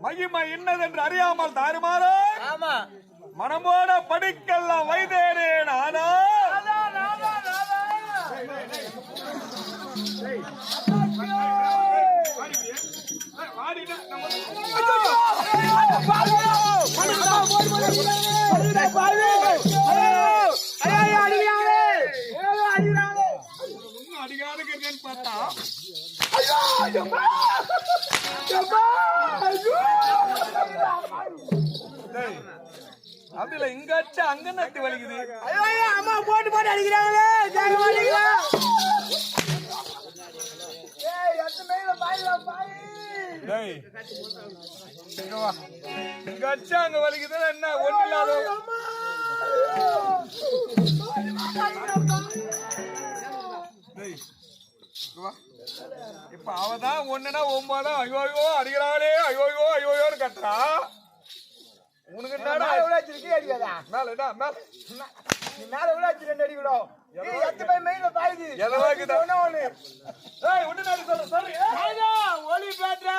மகிமை இன்னதென்று அறியாமல் தாறுமாறோ மனமோட படிக்கலாம் வைத்தேனே நானா அடிக்காதுன்னு பார்த்தா அப்படில இங்காச்சு அங்க நட்டு வலிக்குது. அம்மா போட்டு போட்டு அடிக்கிறாங்களே இங்காச்சு அங்க வலிக்குது என்ன ஒண்ணு இல்லாத இப்ப அவதான் ஒண்ணுனா ஒன்பதா ஐயோயோ அடிக்கிறாளே ஐயோயோ ஐயோயோன்னு கட்டுறா. உனக்கு என்னடா அடிக்காதா மேல மேல மேல எவ்வளவு அடிச்சு அடிக்கணும் ஒளி பேட்டா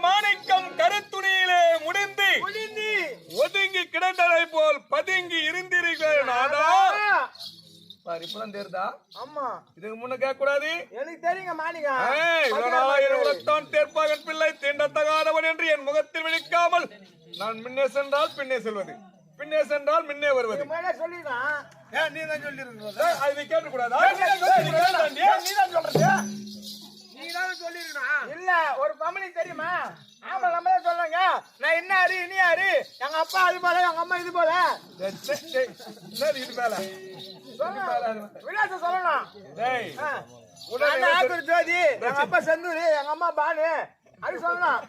மாணிக்கம் கருத்துணியிலே முடிந்து ஒதுங்கி கிடந்ததை போல் பதுங்கி இருந்தீர்கள். இப்பதான் தெரியுதா? ஆமா, இதுக்கு முன்ன கேட்க கூடாது. எனக்கு தெரியுங்க மாணிக்கம் தேர்ப்பாகன் பிள்ளை தீண்டத்தகாதவன் என்று என் முகத்தில் விழிக்காமல் நான் முன்னே சென்றால் பின்னே செல்வது, பின்னே சென்றால் முன்னே வருவது. சொல்லிதான் நீ தான் சொல்லிருக்க, அது கேட்க கூடாதா? இல்ல ஒரு பமனி தெரியுமா? ஆமா, நம்ம சொல்லுங்க. நான் என்ன ஆறு இனி ஆறு, எங்க அப்பா அது போல, எங்க அம்மா இது போல. இது மேல விலாசம் சொல்லணும். ஜோதி, எங்க அப்பா செந்தூரி, எங்க அம்மா பானு, அது சொல்லணும்.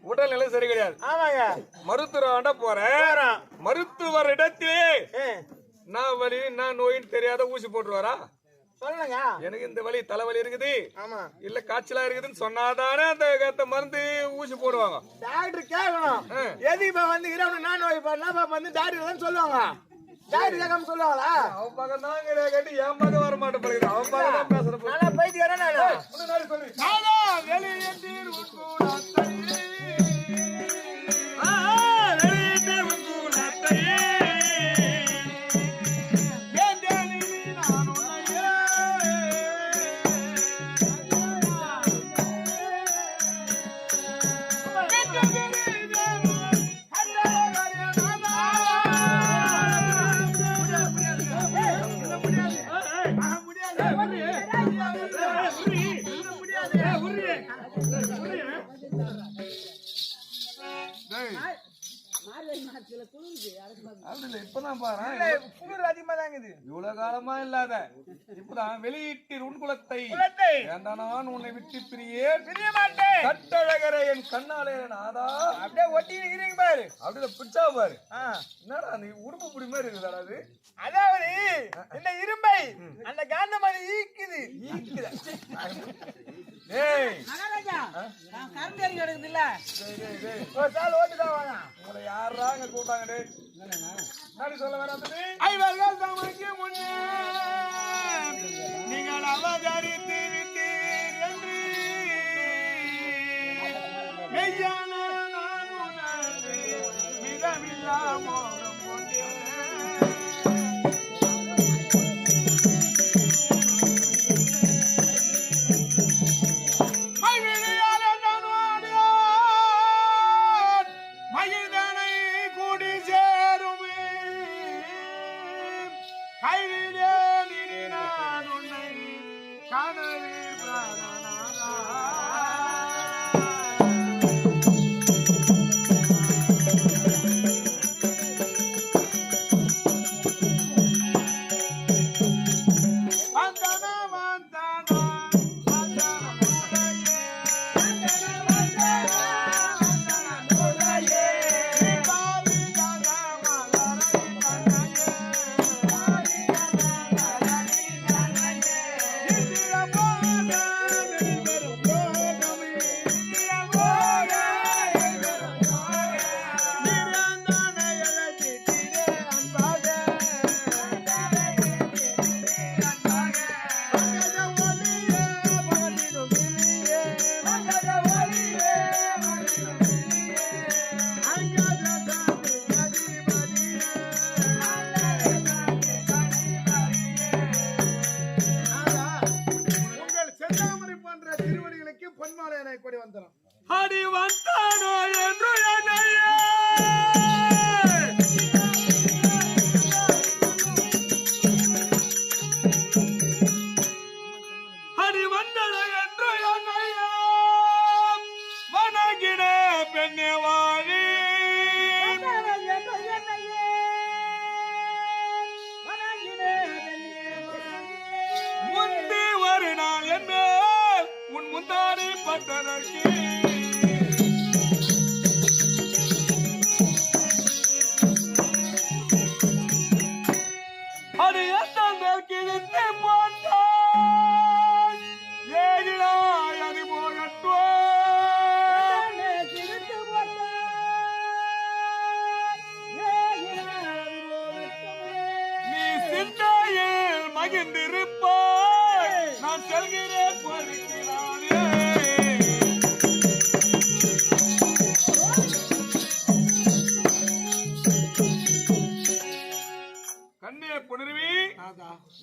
உடல்நிலை சரி கிடையாது. ஆமாங்க, மருத்துவ போறேன். மருத்துவர் இடத்திலே நான் வலி நான் நோயின்னு தெரியாத ஊசி போட்டுருவாரா? சொல்லுங்க. எனக்கு இந்த வலி தலைவலி இருக்குது, ஆமா இல்ல காய்ச்சலா இருக்குதுன்னு சொன்னாதானே அந்த மருந்து ஊசி போடுவாங்க. டாக்டர் கேட்கணும், எதுக்கு வந்து நான் நோய் வந்து டாக்டர் தான் சொல்லுவாங்க. டாக்டர் கேட்காம சொல்லுவாங்களா? அவன் பக்கம் தான் கேட்டு என் பக்கம் வர மாட்டேன். அவன் பக்கம் தான் பேசுறேன். நான் பைத்தியக்காரன் இப்பதான் பாரு, குளிர் அதிகமா தாங்குது. இவ்வளவு காலமா இல்லாத இப்பதான் வெளியிட்டு உன்குலத்தை நான் உன்னை விட்டு பிரிய மாட்டேன். கட்டழகரை என் கண்ணாலே நாதா அப்படியே ஒட்டி இருக்கிறீங்க பாரு. அப்படியே பிடிச்சா பாரு. என்னடா நீ உடுப்பு பிடி மாதிரி இருக்குதா? அது அதாவது இந்த இரும்பை அந்த காந்தமணி ஈக்குது. உங்களை யாராங்க கூட்டாங்க? சொல்ல வேணாம். நீங்கள் அவதரித்து விட்டீர் என்று மெய்யான நான் உணர்ந்தேன்.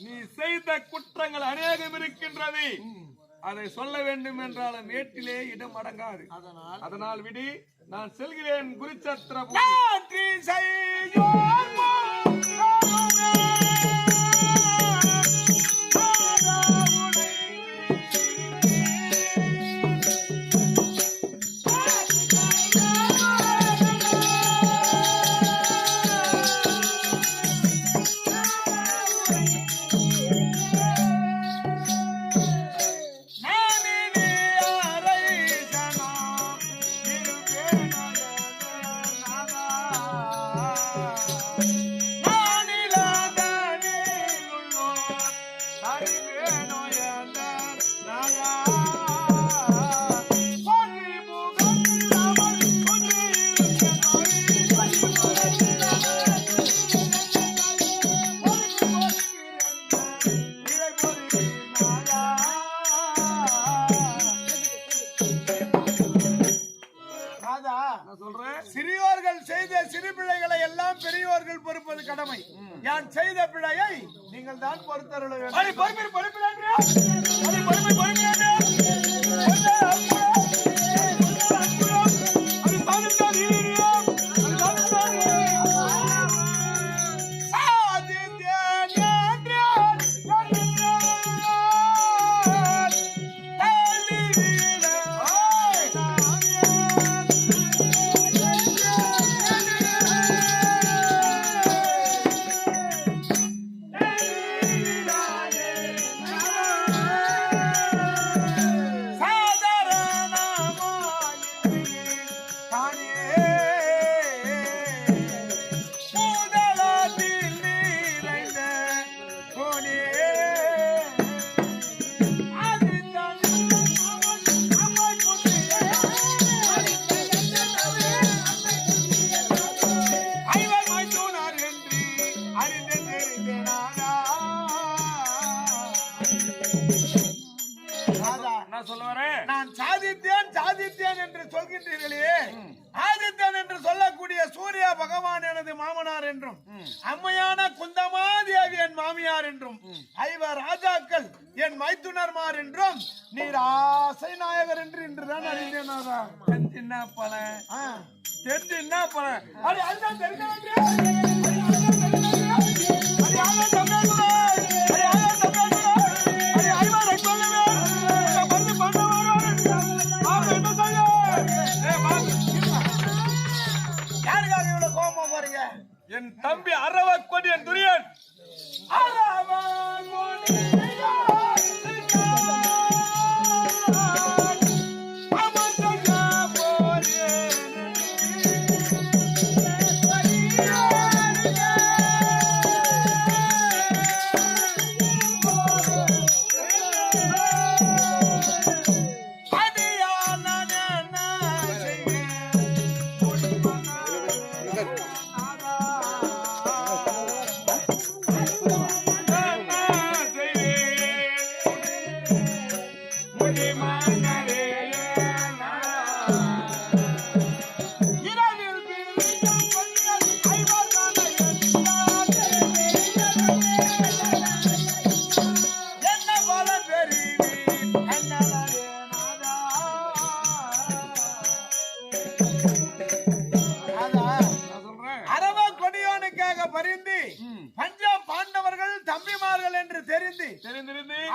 நீ செய்த குற்றங்கள் அநேகம் இருக்கின்றது. அதை சொல்ல வேண்டும் என்றாலும் ஏட்டிலே இடம் அடங்காது. அதனால் விடி, நான் செல்கிறேன் குருச்சத்திர சிறியோர்கள் செய்த சிறு பிள்ளைகளை எல்லாம் பெரியோர்கள் பொறுப்பது கடமை. யான் செய்த பிள்ளையை நீங்கள் தான் பொறுத்தருள வேண்டும். நான் சாதித்தேன் சாதித்தேன் என்று சொல்கின்றீர்களே, ஆதித்தன் என்று சொல்லக்கூடிய சூர்யா பகவான் எனது மாமனார் என்றும், அம்மையான குந்தமாதேவி என் மாமியார் என்றும், ஐவர் ராஜாக்கள் என் மைத்துனர்மார் என்றும், நீர் ஆசை நாயகர் என்று இன்றுதான் அறிந்தேன். என்ன பல தெரிஞ்சு என்ன பல யாருக்காக இவ்வளவு கோபமா போறீங்க? என் தம்பி அரவ கொடியன் துரியன்.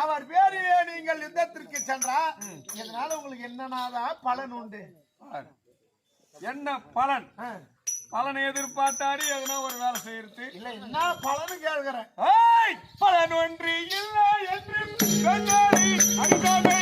அவர் பேரையே நீங்கள் யுத்தத்திற்கு சென்றா இதனால உங்களுக்கு என்னன்னாதான் பலன் உண்டு. என்ன பலன்? பலனை எதிர்பார்த்தாரு எதனா ஒரு வேலை செய்யறது இல்ல. என்ன பலனு கேட்கிறேன். பலன் ஒன்று இல்லை என்று அடித்தாமை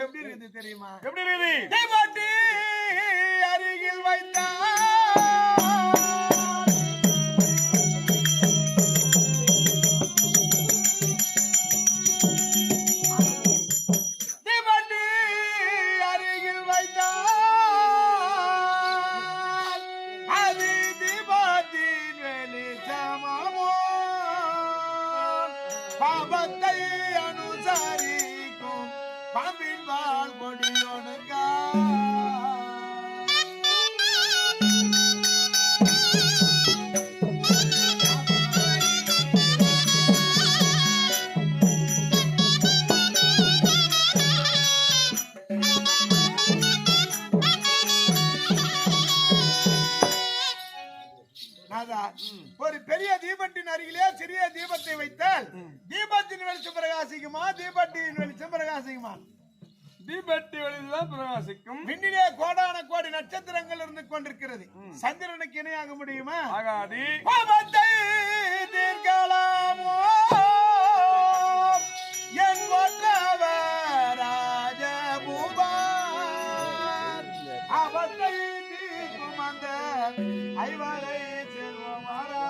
எப்படி இருக்குது தெரியுமா? எப்படி இருக்குது? அருகில் வைத்தா அருகில் வைத்தா அது பாம்பின் பால் கொடியோனுக்கா ஒரு பெரிய தீபத்தின் அருகிலே சிறிய தீபத்தை வைத்தால் தீபத்தின் வெளிச்சம் பிரகாசிக்குமா தீபத்தின் வெளிச்சம் பிரகாசிக்குமா தீபத்தி வெளிதான் பிரகாசிக்கும் விண்ணிலே கோடான கோடி நட்சத்திரங்கள் இருந்து கொண்டிருக்கிறது சந்திரனுக்கு இணையாக முடியுமா ஆகாதி பாவத்தை தீர்க்கலாமோ என் ராஜபூபார் அவத்தை தீர்க்கும் அந்த ஐவரை செல்வமாரா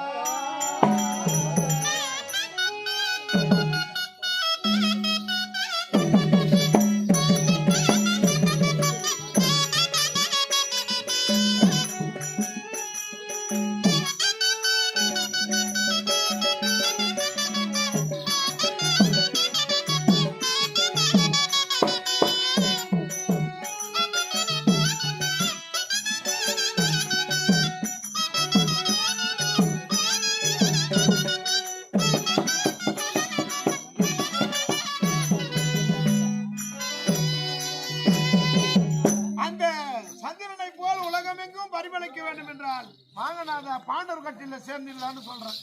வாங்கநாதா பாண்டவர் கட்சியில சேர்ந்துடலான்னு சொல்றேன்.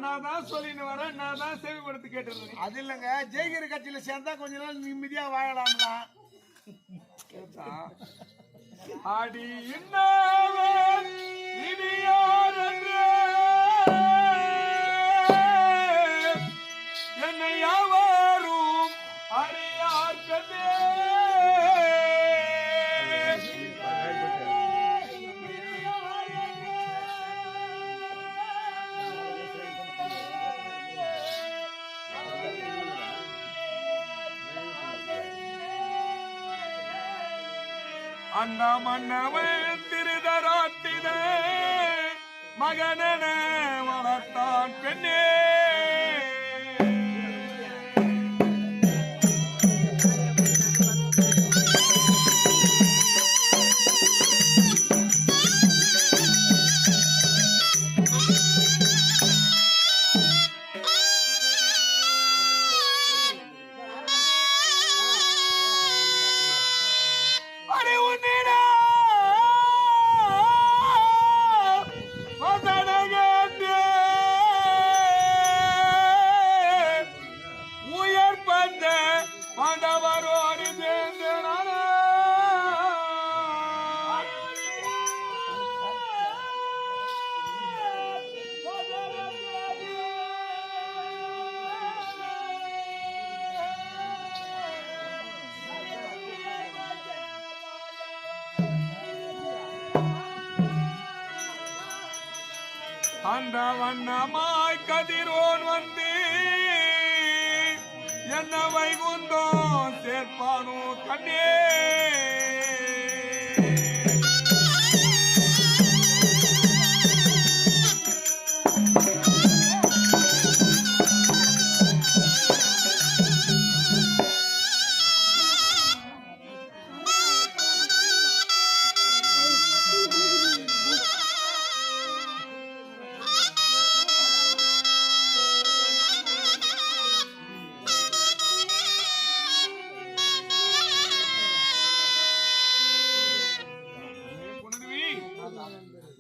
நான் தான் சொல்லின்னு வரேன், நான் தான் செவிப்படுத்தி கேட்டுருந்தேன். அது இல்லைங்க, ஜெயகிரி கட்சியில சேர்ந்தா கொஞ்ச நாள் நிம்மதியா வாழலாம்லாம். அடி என்னை யாவரும் அறியார் கண்ணே அந்த மன்னவன் திருதராட்டின மகனென வளர்த்தான் பெண்ணே. அந்த வண்ணமாய் கதிரோன் வந்து என்ன வைகுந்தம் சேர்ப்பானோ கண்ணே.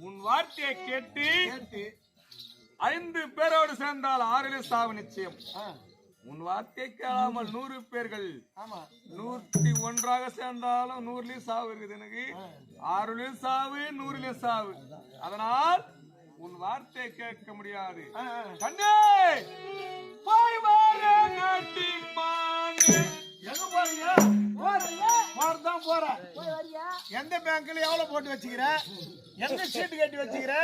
உன் வார்த்தையை கேட்டு 5 பேரோடு சேர்ந்தால் 6 சாவு நிச்சயம். உன் வார்த்தை கேளாமல் 100 பேர்கள் 101 சேர்ந்தாலும் 100 சாவு இருக்குது. எனக்கு 6 சாவு 100 சாவு. அதனால் உன் வார்த்தை கேட்க முடியாது. கண்ணே போய் வர நாட்டின் மானே. எங்க போறீங்க? போறதான் போற. எந்த பேங்க்ல எவ்வளவு போட்டு வச்சுக்கிற? எந்த சீட்டு கட்டி வச்சுக்கிற?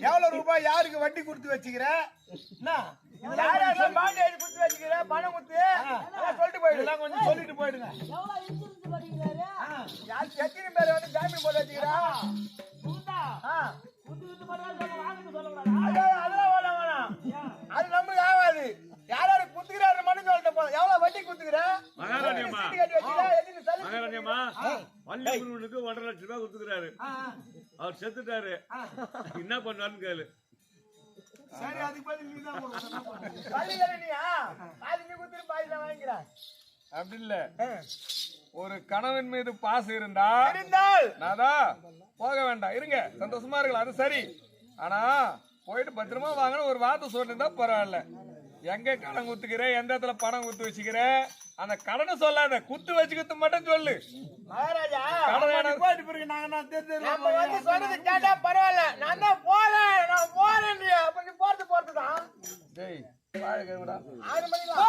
எவ்வளவு ரூபாய் யாருக்கு வட்டி கொடுத்து வச்சுக்கிற? பணம் கொடுத்து சொல்லிட்டு போயிடுங்க. கொஞ்சம் சொல்லிட்டு போயிடுங்க. எத்தனை பேர் வந்து ஜாமீன் போட்டு வச்சுக்கிறா? அதெல்லாம் வேணாம். அது நமக்கு ஆகாது. யாராரு குத்துக்கிறாரு மனு சொல்லிட்டு போதும். எவ்வளவு ஒத்துக்கிறாரு. அவர் செத்துட்டாரு, என்ன பண்ணுவாருன்னு கேளு. சரி அதுக்கு பதில் நீ தான் போடணும். அப்படி இல்ல, ஒரு கணவன் மீது பாசம் இருந்தா நாதா போக வேண்டாம், இருங்க சந்தோஷமா இருக்கலாம், அது சரி. ஆனா போயிட்டு பத்திரமா வாங்கணும் ஒரு வார்த்தை சொல்லிருந்தா பரவாயில்ல. எங்க கடன் குத்துக்கிற, எந்த இடத்துல பணம் குத்து வச்சுக்கிற, அந்த கடனை சொல்லாத, குத்து வச்சுக்கிட்டு மட்டும் சொல்லு. மகாராஜா கடன் போயிட்டு பிறகு நாங்க சொல்றது கேட்டா பரவாயில்ல, நான் தான் போறேன், நான் போறேன், அப்ப நீ போறது தான். டேய் வாழ கேக்குடா. 6 மணிக்கு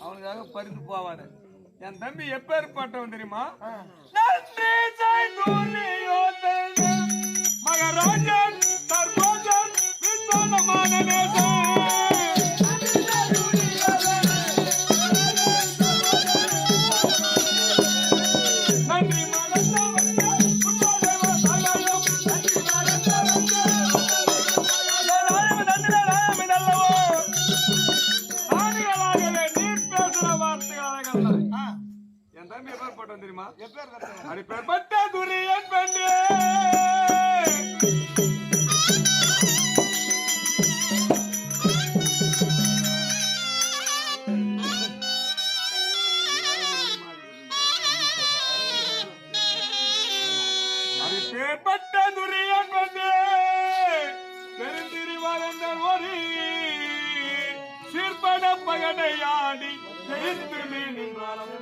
அவனுக்காக பறிந்து போவாரு. என் தம்பி எப்பேற்பட்டவன் தெரியுமா? நன்றி மகராஜன் சர்வோஜன் விஸ்வமான நன்றி தெரியுமா? அப்படிப்பட்ட துரியன் பெண்ணே அப்படிப்பட்ட துரியன் பெண்ணே பெருந்திரிவார் என்ற ஒரு சீர்பட பகடையாடி தெரிந்து நின்றாலும்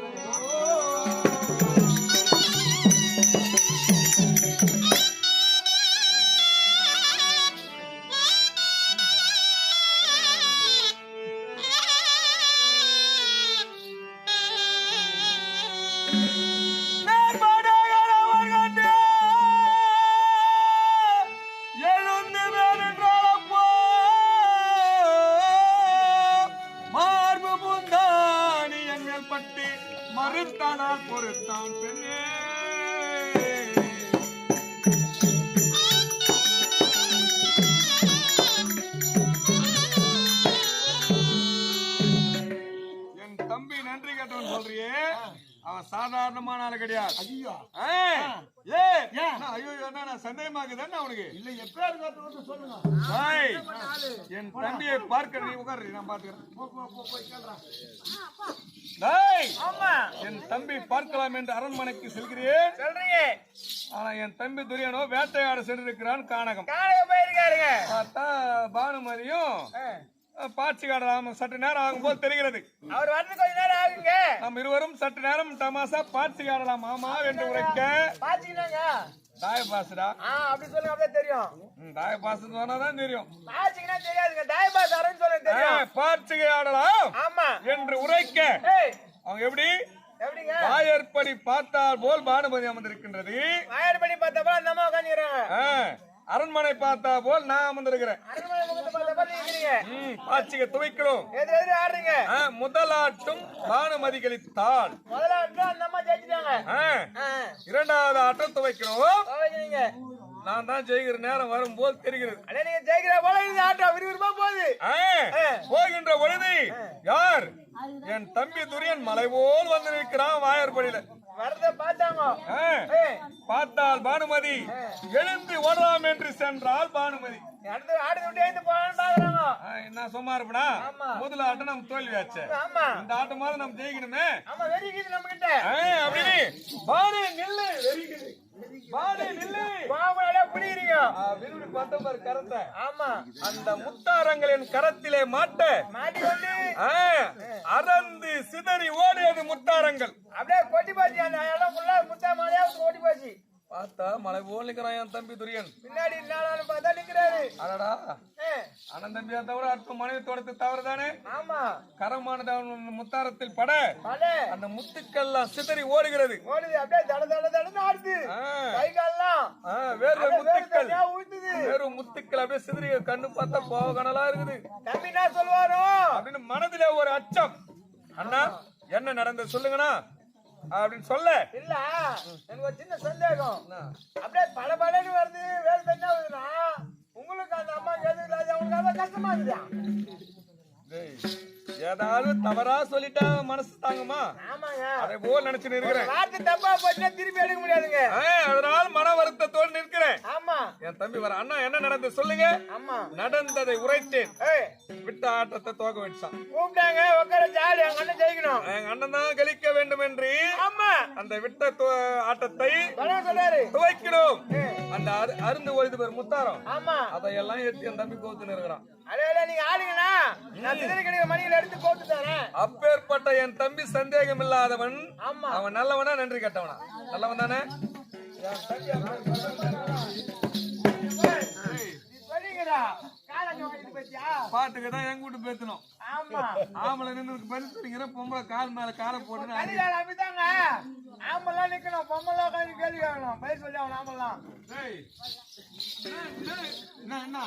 மறுத்தானால் பொறுத்தான் பெண்ணே. என் தம்பி நன்றி கேட்டவன் சொல்றியே, அவன் சாதாரணமான ஆளு கிடையாது. ஐயோ நான் சந்தேகமாக்குதான் அவனுக்கு இல்ல எப்ப சொல்லுங்க. என் தம்பியை பார்க்க நீ உட்காரு, நான் பாத்துக்கிறேன். என் தம்பி பார்க்கலாம் என்று அரண்மனைக்கு செல்கிறேன் சொல்றீங்க. ஆனா என் தம்பி துரியனோ வேட்டையாட சென்றிருக்கிறான் கானகம். போயிருக்காருங்க. பார்த்தா பானுமதியும் பாட்சி காடலாம் சற்று நேரம் ஆகும் போது தெரிகிறது. அவர் வந்து கொஞ்ச நேரம் ஆகுங்க. நம் இருவரும் சற்று நேரம் தமாசா பாட்சி காடலாம் மாமா என்று உரைக்க பாத்தீங்கன்னாங்க தாய பாசுடா. அப்படி சொல்லுங்க, அப்படியே தெரியும். தாய பாசு சொன்னாதான் தெரியும். பாத்தீங்கன்னா தெரியாதுங்க, தாய பாசாரன்னு சொல்ல தெரியும். பாட்சிகை ஆடலாம் ஆமா என்று உரைக்க அவங்க எப்படி எப்படிங்க வாயற்படி பார்த்தால் போல் பானுமதி அமர்ந்திருக்கின்றது. வாயற்படி பார்த்தா போல அந்த அம்மா உட்காந்துக்கிறாங்க. அரண்மனை பார்த்தா போல் நான் அமர்ந்திருக்கிறேன். பாட்சிகை துவைக்கிறோம். ஆடுறீங்க. முதலாட்டும் பானுமதி கழித்தாள். முதலாட்டம் அந்த அம்மா ஜெயிச்சிட்டாங்க. இரண்டாவது ஆட்டம் துவைக்கிறோம். நான் தான் ஜெயிக்கிற நேரம் வரும் போது தெரிகிறது. நீங்க ஜெயிக்கிற போல இது ஆட்டம் விறுவிறுப்பா போகுது. போகின்ற பொழுது யார் என் தம்பி துரியன் மலை போல் வந்து நிற்கிறான் வாயற்படியில. வரத பார்த்தாங்க. பார்த்தால் பானுமதி எழுந்து ஓடலாம் என்று சென்றால் பானுமதி அடுத்து ஆடு விட்டு எழுந்து போகலான்னு பாக்குறாங்க. என்ன சும்மா இருப்படா ஆமா. முதல்ல ஆட்டம் நம்ம தோல்வியாச்சு ஆமா இந்த ஆட்டமாவது நம்ம ஜெயிக்கணுமே ஆமா வெறிக்குது நம்ம கிட்ட. அப்படின்னு பாரு நில்லு வெறிக்குது பாரு நில்லு பாவங்களே புடிக்கிறீங்க. விரும்பி பார்த்த பாரு கரத்தை ஆமா அந்த முத்தாரங்களின் கரத்திலே மாட்ட மாட்டி கொண்டு அறந்து சிதறி ஓடியது முத்தாரங்கள். அப்படியே கொட்டி போச்சு. அந்த இடம் ஃபுல்லா முத்தா மாலையா கொட்டி போச்சு. பார்த்தா மலை போல் நிக்கிறான் என் தம்பி துரியன். பின்னாடி நானும் பார்த்தா நிக்கிறாரு. அடடா அண்ணன் தம்பியா தவிர அடுத்த மனைவி தோட்டத்து தவறுதானே. ஆமா கரமானது அவன் முத்தாரத்தில் பட பலே அந்த முத்துக்கள்லாம் சிதறி ஓடுகிறது. ஓடுது அப்படியே தட தட தடன்னு ஆடுது. கை கால்லாம் வேறு முத்துக்கள் ஊத்துது. வெறும் முத்துக்கள் அப்படியே சிதறி கண்ணு பார்த்தா கோவ கனலா இருக்குது. தம்பி என்ன சொல்லுவாரோ அப்படின்னு மனதிலே ஒரு அச்சம். அண்ணா என்ன நடந்தது சொல்லுங்கண்ணா அப்படின்னு சொல்ல. இல்ல எனக்கு ஒரு சின்ன சந்தேகம். அப்படியே பல பலன்னு வருது வேலை தண்ணா வருதுன்னா உங்களுக்கு அந்த அம்மா கேது அவங்களுக்கு கஷ்டமா இருக்குதா? ஏதாவது தவறா சொல்லிட்டா மனசு தாங்குமா? ஆமாங்க அதே போல் நினைச்சு இருக்கிறேன். வார்த்தை தப்பா போச்சுன்னா திருப்பி எடுக்க முடியாதுங்க. அதனால மன வருத்தத்தோடு நிற்கிறேன். ஆமா என் தம்பி வர அண்ணா என்ன நடந்தது சொல்லுங்க. ஆமா நடந்ததை உரைத்தேன். விட்ட ஆட்டத்தை தோக்க வச்சான். கூப்பிட்டாங்க உட்கார ஜாலி எங்க அண்ணன் ஜெயிக்கணும். எங்க அண்ணன் தான் கழிக்க வேண்டும் என்று ஆமா அந்த விட்ட ஆட்டத்தை சொல்றாரு துவைக்கணும். அந்த அருந்து ஒழிது பேர் முத்தாரம் ஆமா அதையெல்லாம் எடுத்து என் தம்பி கோத்து இருக்கிறான். அதே நீங்க ஆடுங்கண்ணா நான் சிதறி கிடைக்கிற மணியில எடுத்து போட்டு தரேன். அப்பேற்பட்ட என் தம்பி சந்தேகம் இல்லாதவன். ஆமா அவன் நல்லவனா நன்றி கட்டவனா? நல்லவன் தானே. பாட்டுக்கு தான் என் கூட்டு பேசணும். ஆமா ஆம்பளை நின்று பதில் சொல்லிக்கிற பொம்பளை கால் மேல காலை போட்டு அப்படிதாங்க. ஆம்பெல்லாம் நிக்கணும் பொம்பளை கேள்வி கேட்கணும் பயிர் சொல்லி அவன் ஆம்பெல்லாம் என்ன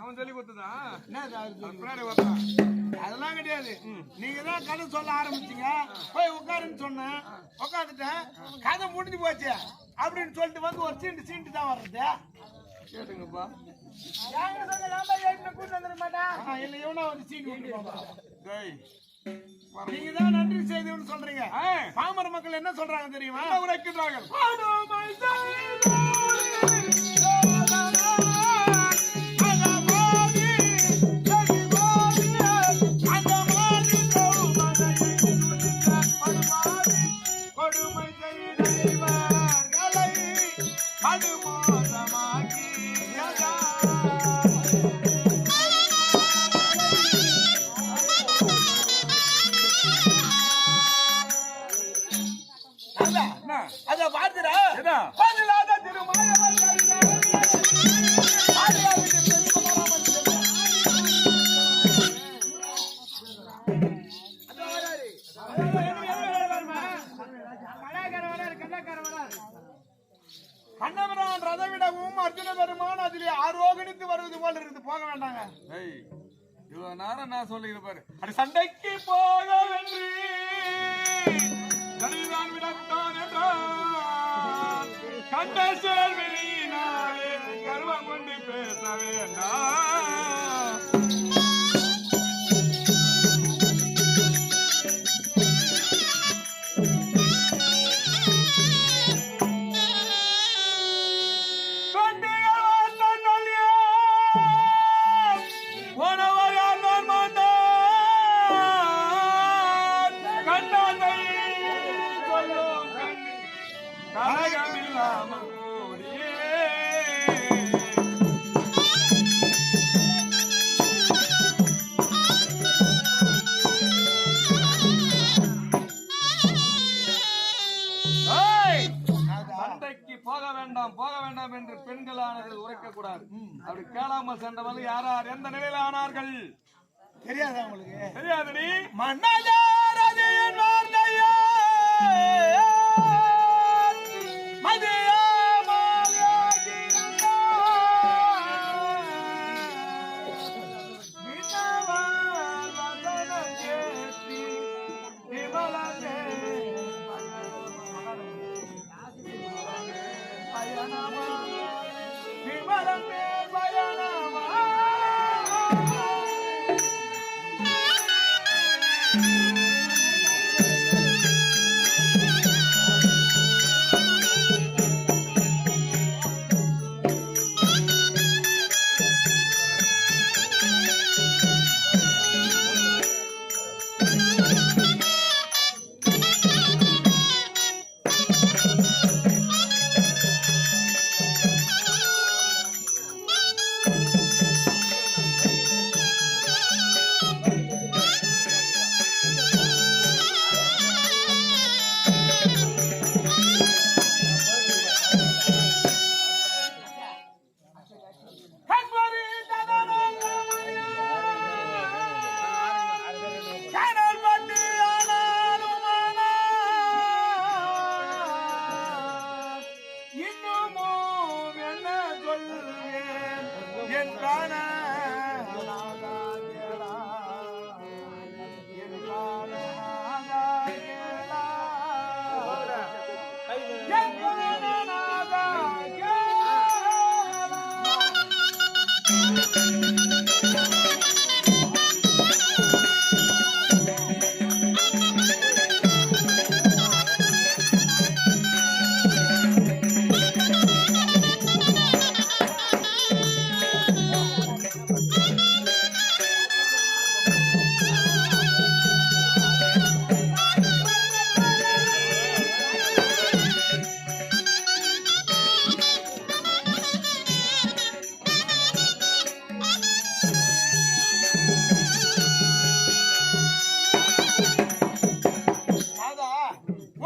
அவன் சொல்லி கொடுத்ததா அதெல்லாம் கிடையாது. நீங்க தான் கதை சொல்ல ஆரம்பிச்சீங்க. போய் உட்காருன்னு சொன்னேன். உட்காந்துட்டேன். கதை முடிஞ்சு போச்சு அப்படின்னு சொல்லிட்டு வந்து ஒரு சீண்டு தான் வர்றது. கேட்டுங்கப்பா. கூட்டு வந்துட மாட்டான். இல்ல இவனா வந்து சீண்டு நீங்க தான் நன்றி செய்தவன்னு சொல்றீங்க. பாமர மக்கள் என்ன சொல்றாங்க தெரியுமா? உரைக்கிறார்கள். அத பாத்துடா பதிலாத கண்ணவரான் ரதவிடமும் அர்ஜுன பெருமான் அதிலே ஆரோகணித்து வருவது போல இருக்குது. போக வேண்டாங்க. இவ்வளவு நேரம் நான் சொல்லிக்கிற பாரு. அது சண்டைக்கு போக வென்று சரிதான் விடத்தான் என்றான். கண்ட சேர்வினாலே கர்வம் கொண்டு பேச வேண்டாம். போக வேண்டாம் என்று பெண்களானவர்கள் உரைக்க கூடாது. அப்படி கேளாமல் சென்றவர்கள் யார் யார் எந்த நிலையில் ஆனார்கள் தெரியாதா உங்களுக்கு? தெரியாது. நீ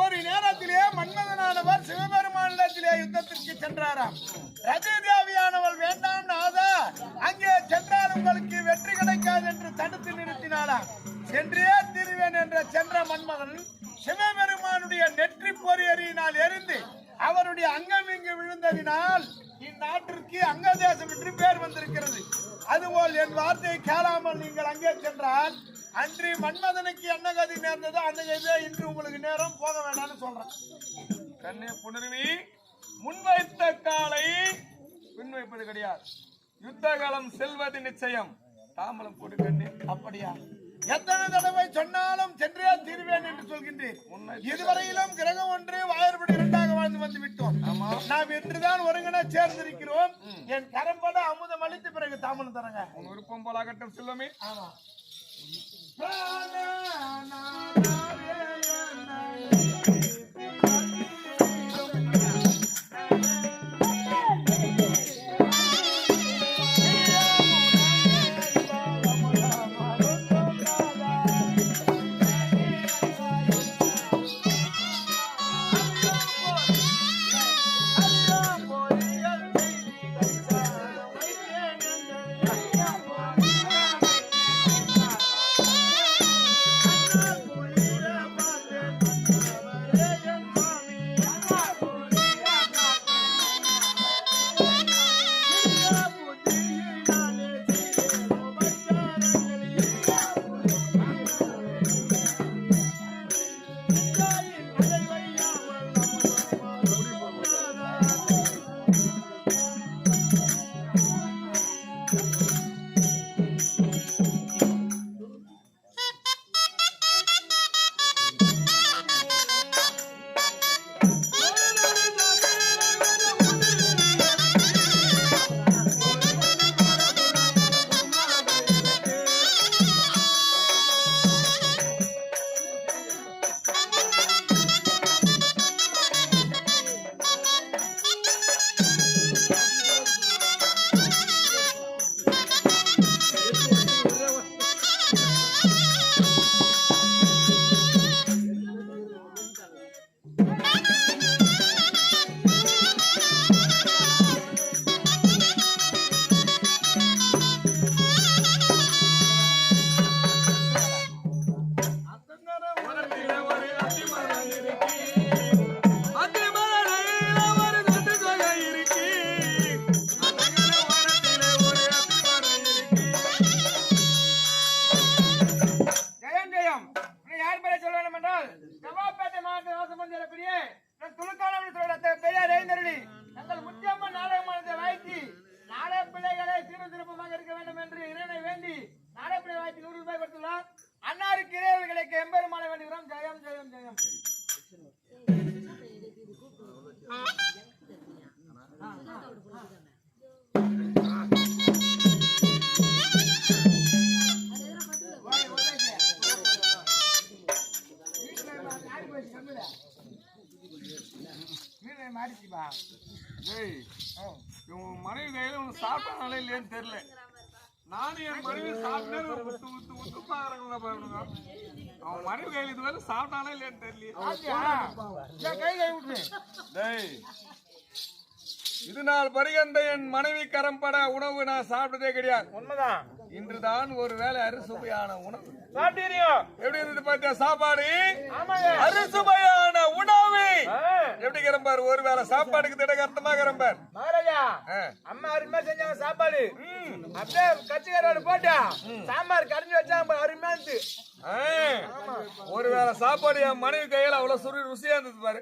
ஒரு நேரத்திலே மன்மதனானவர் சிவபெருமானிடத்திலே யுத்தத்திற்கு சென்றாராம். ரதி தேவியானவள் வேண்டாம் நாதா, அங்கே சென்றால் உங்களுக்கு வெற்றி கிடைக்காது என்று தடுத்து நிறுத்தினாளாம். சென்றே தீருவேன் என்ற சென்ற மன்மதன் சிவபெருமானுடைய நெற்றி பொறியறியினால் எரிந்து அவருடைய அங்கம் இங்கு விழுந்ததினால் இந்நாட்டிற்கு அங்கதேசம் என்று பேர் வந்திருக்கிறது. அதுபோல் என் வார்த்தையை கேளாமல் நீங்கள் அங்கே சென்றால் அன்று மன்மதனுக்கு என்ன கதி நேர்ந்ததோ அந்த கதியே இன்று உங்களுக்கு நேரம் போக வேண்டாம்னு சொல்றேன். கண்ணே புணர்வி, முன்வைத்த காலை பின் வைப்பது கிடையாது. யுத்த காலம் செல்வது நிச்சயம். தாமலம் கொடு கண்ணே. அப்படியா? எத்தனை தடவை சொன்னாலும் சென்றே தீர்வேன் என்று சொல்கின்றேன். இதுவரையிலும் கிரகம் ஒன்று வாயற்படி இரண்டாக வாழ்ந்து வந்து விட்டோம். நாம் என்றுதான் ஒருங்கன சேர்ந்திருக்கிறோம். என் கரம்பட அமுதம் அளித்த பிறகு தாமலம் தரங்க. உன் விருப்பம் போலாகட்டும் செல்வமே. ஆமா. மனைவி கையில உனக்கு சாப்பிட்டாங்களே இல்லையான்னு தெரியல. நானும் என் மனைவி சாப்பிட்டேன் உத்து பாக்குறாங்களா பாருங்க. அவன் மனைவி கையில இதுவரை சாப்பிட்டானே இல்லையான்னு தெரியல. இது நாள் பரிகந்த என் மனைவி கரம்பட உணவு நான் சாப்பிட்டதே கிடையாது. உண்மைதான். இன்றுதான் ஒரு வேளை அறுசுவையான உணவு சாப்பிட்டீங்க எப்படி இருந்தது பாத்தியா சாப்பாடு ஆமாங்க அறுசுவையான உணவு எப்படி கிளம்பார் ஒரு வேளை சாப்பாடுக்கு திடகர்த்தமா கிளம்பார் மகாராஜா அம்மா அருமையா செஞ்சாங்க சாப்பாடு அப்படியே கச்சிக்காரோட போட்டா சாம்பார் கரைஞ்சி வச்சாங்க அருமையா இருந்துச்சு ஒரு வேளை சாப்பாடு என் மனைவி கையில அவ்வளவு ருசியா இருந்தது பாரு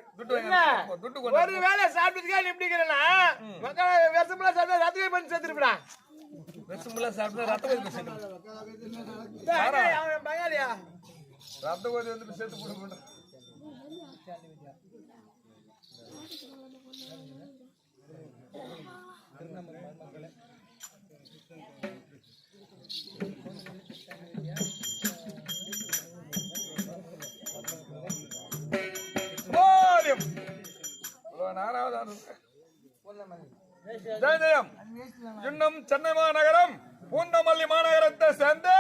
துட்டு ஒரு வேளை சாப்பிட்டதுக்கா எப்படி இருக்கிறேன்னா விஷமெல்லாம் சாப்பிட்டா ரத்தமே பண்ணி சேர்த்துருப்பா விஷமெல்லாம் சாப்பிட்டா ரத்த கொதி பங்காளியா ரத்த கொதி வந்து சேர்த்து போட்டு ஜெயம் இன்னும் சென்னை மாநகரம் பூந்தமல்லி மாநகரத்தை சேர்ந்து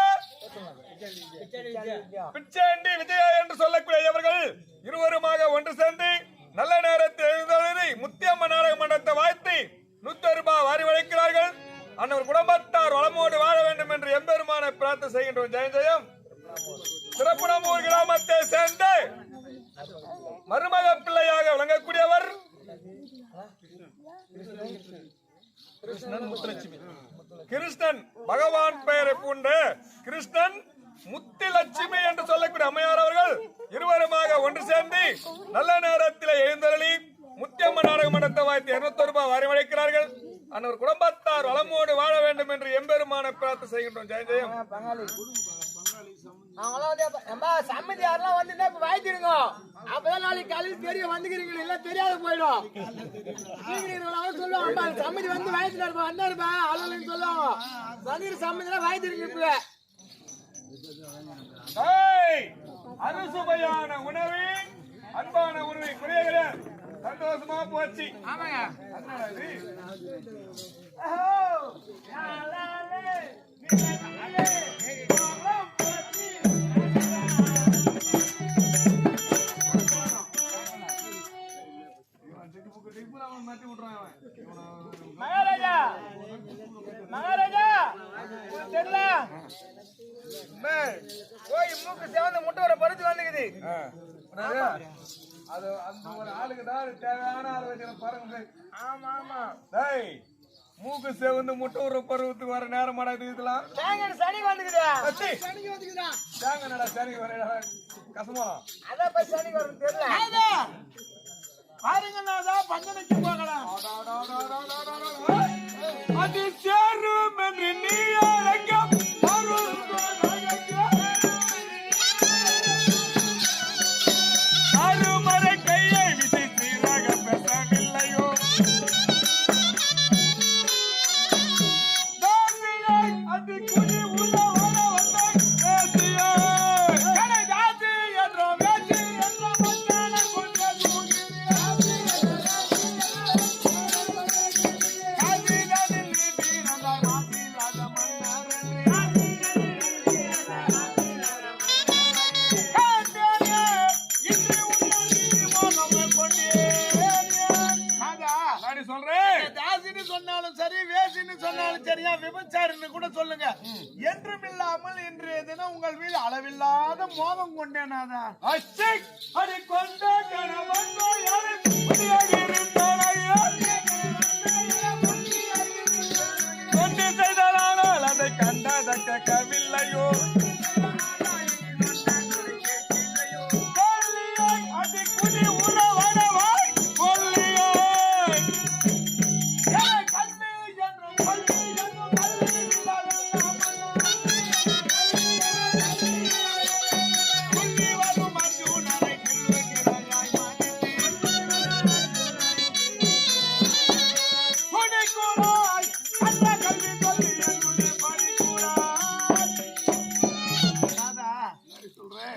பிச்சேண்டி விஜயா என்று சொல்லக்கூடிய இவர்கள் இருவருமாக ஒன்று சேர்ந்து நல்ல நேரத்தில் எழுந்தவரை முத்தியம்ம நாடக மன்றத்தை வாழ்த்தி 100 ரூபாய் வாரி வழங்கிறார்கள். அன்னவர் குடும்பத்தார் வளமோடு வாழ வேண்டும் என்று எம்பெருமான பிரார்த்தனை செய்கின்றோம். ஜெயம் ஜெயம். திருப்புணமூர் கிராமத்தை சேர்ந்து மருமக பிள்ளையாக விளங்கக்கூடியவர் கிருஷ்ணன் பகவான் பெயரை பூண்டு கிருஷ்ணன் முத்துலட்சுமி என்று சொல்லக்கூடிய அம்மையார் அவர்கள் இருவருமாக ஒன்று சேர்ந்து நல்ல நேரத்தில் எழுந்தருளி முத்தியம்ம நாடக மன்றத்தை வாழ்த்தி 200 ரூபாய் வாரி வழங்கிறார்கள். அன்னவர் குடும்பத்தார் வளமோடு வாழ வேண்டும் என்று எம்பெருமான பிரார்த்தனை செய்கின்றோம். ஜெயம் ஜெயம். சம்மதி யாரெல்லாம் வந்து வாய்த்திருங்க அப்பதான் நாளைக்கு காலையில் தெரிய வந்துக்கிறீங்க இல்ல தெரியாத போயிடும் சொல்லுவாங்க சம்மதி வந்து வாய்த்திருப்பா வந்தாருப்பா அலுவலன்னு சொல்லுவாங்க வந்து சம்மதி வாய்த்திருங்க அறுசுவையான உணவு அன்பான உணவை குறைய சந்தோஷமா போச்சு. மகாராஜா மகாராஜா தெரியல போய் மூக்கு சேர்ந்து முட்டை வர படுத்து வந்துக்குது. அது அந்த ஒரு ஆளுக்கு தான் தேவையான ஆள் வச்சு பாருங்க. ஆமா ஆமா மூக்கு சேவந்து முட்டை ஒரு பருவத்துக்கு வர நேரம் இதெல்லாம் சனி வந்துக்குதா தேங்க நடா சனி வர கசமா அதான் போய் சனி வரும் தெரியல பாருங்க நான் பஞ்சனைக்கு போகலாம் அது சேரும் என்று நீ அருமறை கையை விசி சீராக பேசவில்லையோ அது குடி உள்ள சொன்னாலும் சரி வேசின்னு சொன்னாலும் சரியா விபச்சாரின்னு கூட சொல்லுங்க என்றும் இல்லாமல் இன்றைய தினம் உங்கள் மீது அளவில்லாத மோகம் கொண்டேனாதா அது கொண்ட கொண்டு செய்தானால் அதை கண்டதக்க கவில்லையோ அது குடி உறவனவாய் கொல்லியோ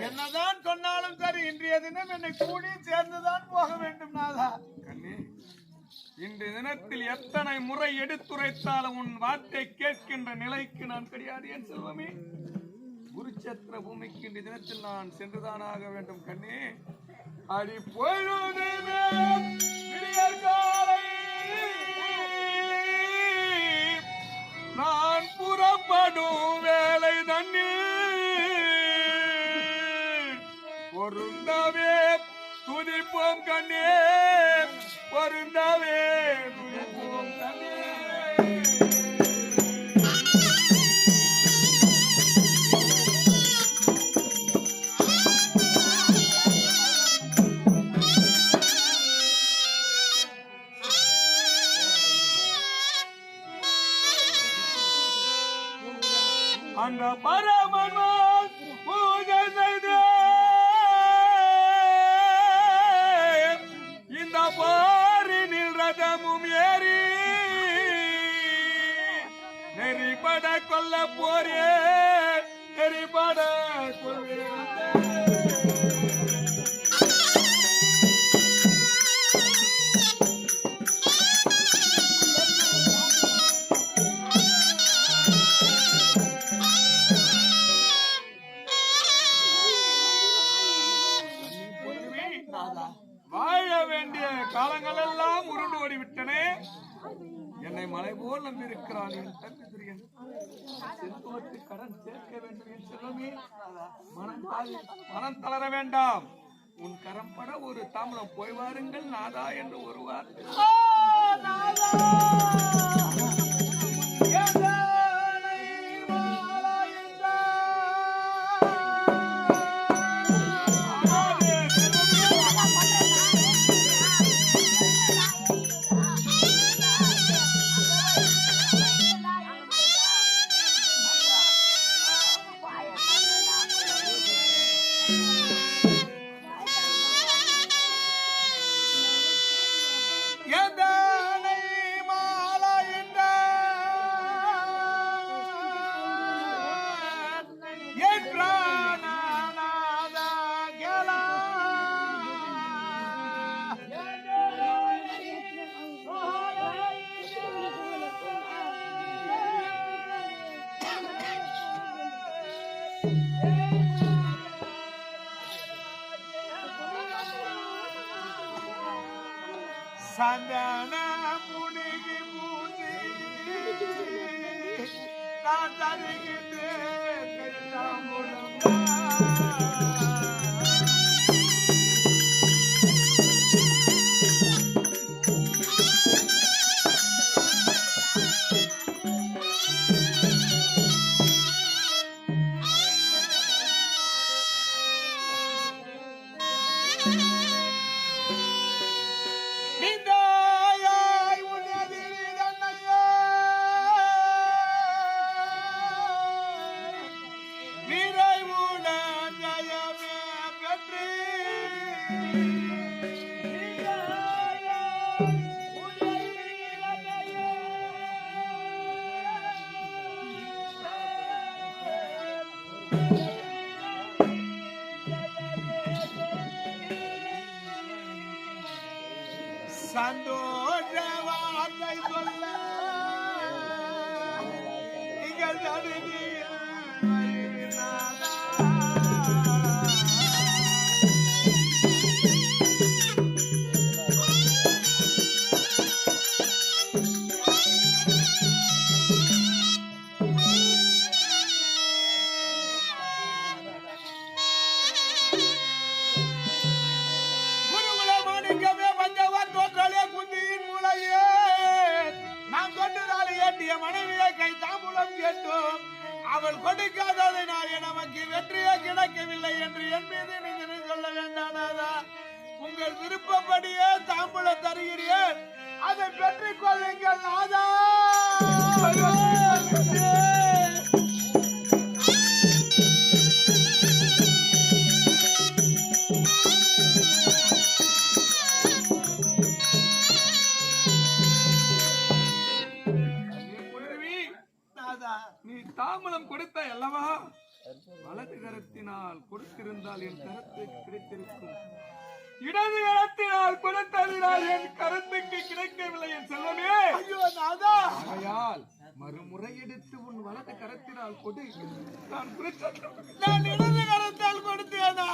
என்னதான் சொன்னாலும் சரி இன்றைய தினம் என்னை கூடி சேர்ந்துதான் போக வேண்டும் நாதா. இன்று தினத்தில் எத்தனை முறை எடுத்துரைத்தாலும் உன் வார்த்தை கேட்கின்ற நிலைக்கு நான் கிடையாது என் செல்வமே. குருச்சத்திர பூமிக்கு இன்று தினத்தில் நான் சென்றுதானாக வேண்டும் கண்ணே. அடி பொழுதுமே விடியற்காலை நான் புறப்படுவேன். துதிப்போம் கண்ணே. அந்த பரமன் பூஜை செய்து இந்த பாரினில் ரதமும் ஏறி நெறிபட கொல்ல போரே நெறிபட கொள்வே. வாழ வேண்டிய காலங்கள் எல்லாம் உருண்டு ஓடிவிட்டனே. என்னை மலை போல் நம்பியிருக்கிறான் என் தம்பி துரியன். செல்வத்து கடன் சேர்க்க வேண்டும் என் செல்வமே. மனம் தளர வேண்டாம். உன் கரம்பட ஒரு தாமலம் போய் வாருங்கள் நாதா என்று ஒரு வார்த்தை. சந்தன முனிகி மூசி நான் தருகின்றேன் சந்தோஷ வார்த்தை சொல்ல நீங்கள் தடுகிய மனைவியை கை தாம்பூலம் கேட்டோம். அவள் கொடுக்காததை நான் நமக்கு வெற்றியே கிடைக்கவில்லை என்று என் மீது நீங்கள் சொல்ல வேண்டானாதா? உங்கள் விருப்பப்படியே தாம்பூலம் தருகிறேன், அதை பெற்றுக் கொள்ளுங்கள் நாதா. நீ தாம்பலம் கொடுத்த அல்லவா? வலது கரத்தினால் கொடுத்திருந்தால் என் கருத்து கிடைத்திருக்கும். இடது கரத்தினால் கொடுத்ததினால் என் கருத்துக்கு கிடைக்கவில்லை என் செல்வமே. ஆகையால் மறுமுறை எடுத்து உன் வலது கரத்தினால் கொடு. நான் இடது கரத்தால் கொடுத்தேனா?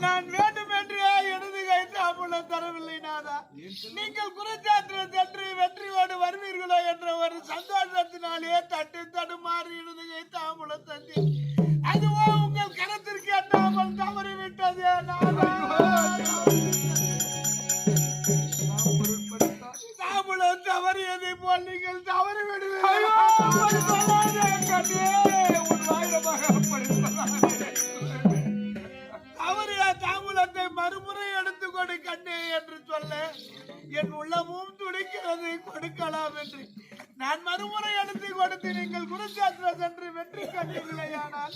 நான் வேண்டும் என்றே இடது கை தாம்பூலம் தரவில்லை நாதா. நீங்கள் குருச்சாத்திரம் சென்று வெற்றியோடு வருவீர்களோ என்ற ஒரு சந்தோஷத்தினாலே தட்டு தடுமாறி இடது கை தாம்பூலம் தந்தி. அதுவோ உங்கள் கரத்திற்கு எட்டாமல் தவறிவிட்டது நாதா. பொருட்படுத்தாது போல் நீங்கள் தவறு ஐயோ, அப்படி விடுவீர்கள். சொல்லாதே கண்ணே. உன் வாயிலமாக அப்படி சொல்லாதே. தவறிய தாம்பூலத்தை மறுமுறை எடுத்துக்கொடு கண்ணே என்று சொல்ல என் உள்ளமும் துடிக்கிறது கொடுக்கலாம் என்று நான் மறுமுறை எடுத்து கொடுத்து நீங்கள் குருசாஸ்திரம் சென்று வெற்றி கண்டீர்களேயானால்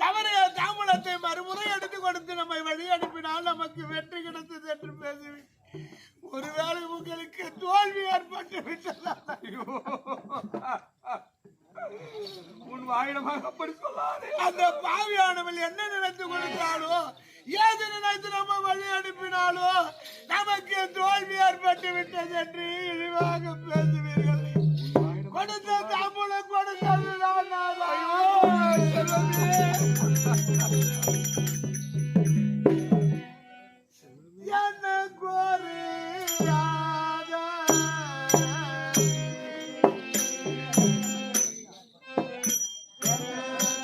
தவறிய தாம்பூலத்தை மறுமுறை எடுத்து கொடுத்து நம்மை வழி அனுப்பினால் நமக்கு வெற்றி கிடைத்தது என்று பேசுவேன். ஒருவேளை உங்களுக்கு தோல்வி ஏற்பட்டு விட்டதா? ஐயோ, உன் வாயிலமாக அப்படி சொல்லாதே. அந்த பாவியானவள் என்ன நினைத்து கொடுத்தாலோ ஏது நினைத்து நம்ம வழி அனுப்பினாலோ நமக்கு தோல்வி ஏற்பட்டு விட்டது என்று இழிவாக பேசுவீர்கள். கொடுத்த தாம்பூலம் கொடுத்ததுதான் நான். எனக்கு ஒரு ராஜா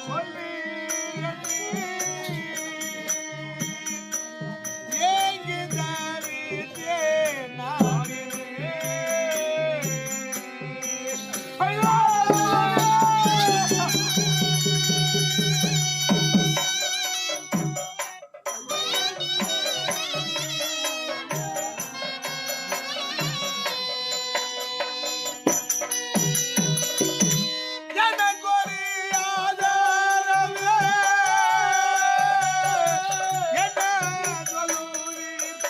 சொல்லி ஏங்கி தவித்தேன் நானே. ஐயோ, எனக்கு ஒரு ஆதாரமே என்ன சொல்லுவீர்?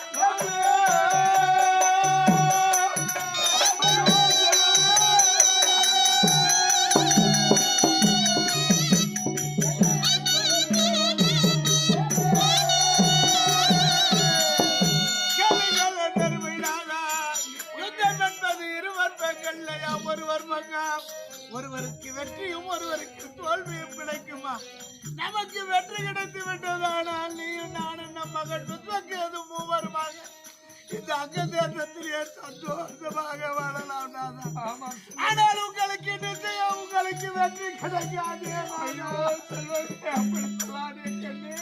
கேளுங்கள் தருமையானா, யுத்தம் என்பது இருவர் பெண்கள்லையா ஒருவர் பக்கம். ஒருவருக்கு வெற்றியும் ஒருவருக்கு தோல்வியும் கிடைக்குமா? நமக்கு வெற்றி கிடைத்து விட்டதானால் நீயும் நானும் நம் மகன் புத்தகேது மூவருமாக இந்த அங்க தேசத்திலே சந்தோஷமாக வாழலாம் நாதா. ஆனால் உங்களுக்கு நிச்சயம் உங்களுக்கு வெற்றி கிடைக்காதே. ஐயோ, செல்வமே, அப்படி சொல்லாதே கண்ணே.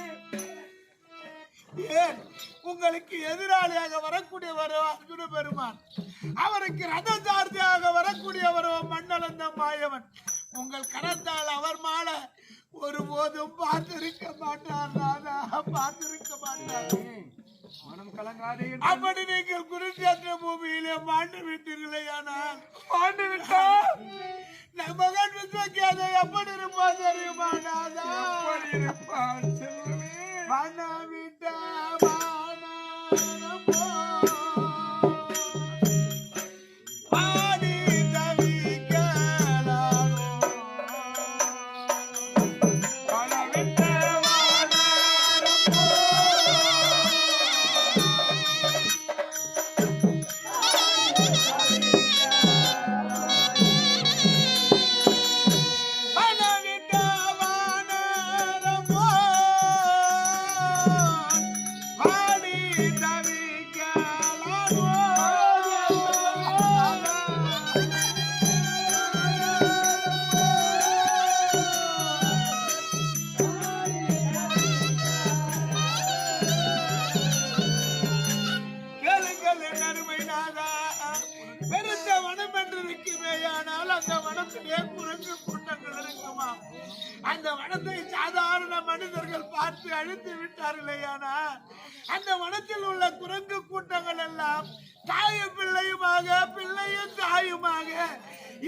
ஏன் உங்களுக்கு எதிராளியாக வரக்கூடியவரோ அர்ஜுன பெருமான், அவருக்கு ரத சாரதியாக வரக்கூடியவரோ மண்ணளந்த மாயவன். உங்கள் கரத்தால் அவர் மாள ஒருபோதும் பார்த்திருக்க மாட்டார் நாதா, பார்த்திருக்க மாட்டார். மனம் கலங்காதே. அப்படி நீங்கள் குருஷேத்திர பூமியிலே மாண்டு விட்டீர்களே. ஆனால் ஆண்டு விட்டா நம் மகன் விஸ்வகேதை எப்படி இருப்பா தெரியுமா நாதா? அப்படி இருப்பான் செல்வமே. மனவிட்ட மானரம் பாடி தவிக்கலாரோ. பலவிட்ட மனவிட்ட மானரம் பாடி தவிக்கலாரோ. கேளுங்கள் என் அருமை நாதா, பெருத்த வனம் என்று இருக்குமேயானால் அந்த வனத்திலே குரங்கு கூட்டங்கள் இருக்குமா? அந்த வனத்தை சாதாரண மனிதர்கள் பார்த்து அழித்து விட்டார்களேயானா அந்த வனத்தில் உள்ள குரங்கு கூட்டங்கள் எல்லாம் தாயும் பிள்ளையுமாக பிள்ளையும் தாயுமாக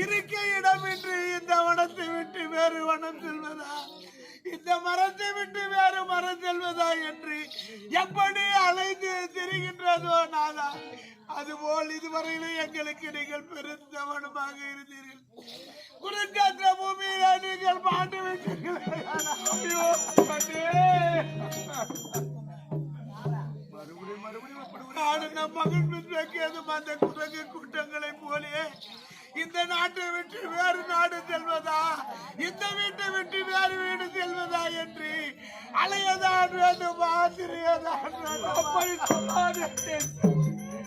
இருக்க இடமின்றி இந்த வனத்தை விட்டு வேறு வனம் செல்வதா, இந்த மரத்தை விட்டு வேறு மரம் செல்வதா என்று எப்படி அலைந்து திரிகின்றதோ நாதா, அதுபோல் இதுவரையிலும் எங்களுக்கு நீங்கள் பெருந்தவனமாக இருந்தீர்கள். குருச்சேத்திர பூமியில நீங்கள் பாண்டு விட்டீர்கள். ஐயோ, கண்ணே. நானும் நம் மகன் விஸ்வகேதும் அந்த குரங்கு கூட்டங்களை போலே இந்த நாட்டை விட்டு வேறு நாடு செல்வதா, இந்த வீட்டை விட்டு வேறு வீடு செல்வதா என்று அலையதான் வேண்டுமா, சிறியதான் வேண்டுமா? அப்படி சொல்லாதே.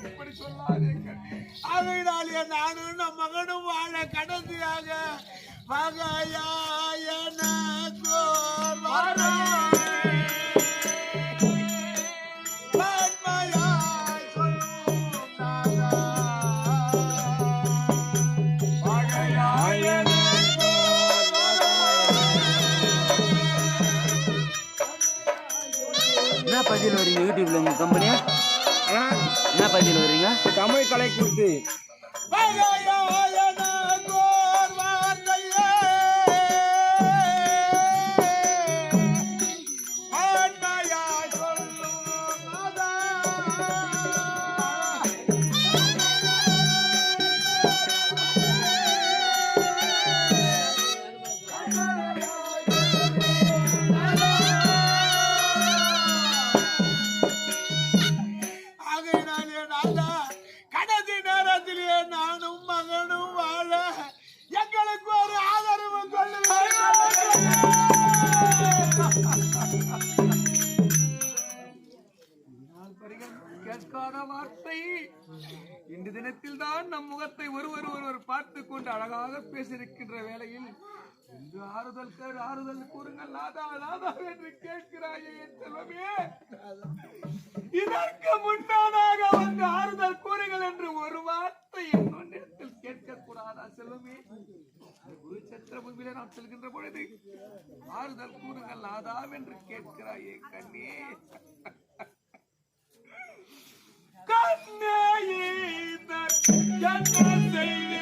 இப்படி சொல்லாதே கண்ணே. அதனாலே நானும் நம் மகனும் வாழ கடைசியாக வகையாயன பகையாயன கோர் வார்த்தையே ஆண்மையாய் சொல்லும் நாதா. ஆகையினாலே நாதா, கடைசி நேரத்திலே நானும் மகனும் வாழ எங்களுக்கு ஒரு ஆதரவு கேட்காத வார்த்தை. இன்று தினத்தில் தான் நம் முகத்தை ஒருவர் பார்த்து கொண்டு அழகாக பேசியிருக்கின்ற வேளையில் இன்று ஆறுதல் கூறுங்கள் நாதா நாதா என்று கேட்கிறாயே என் செல்வமே. இதற்கு முன்னாதாக வந்து ஆறுதல் கூறுங்கள் என்று ஒரு வார்த்தை என்னிடத்தில் கேட்கக்கூடாதா செல்வமே? குருச்சத்திர பூமியிலே நாம் செல்கின்ற பொழுது ஆறுதல் கூறுங்கள் நாதா என்று கேட்கிறாயே கண்ணே. கண்ணே என்ன செய்வேன்?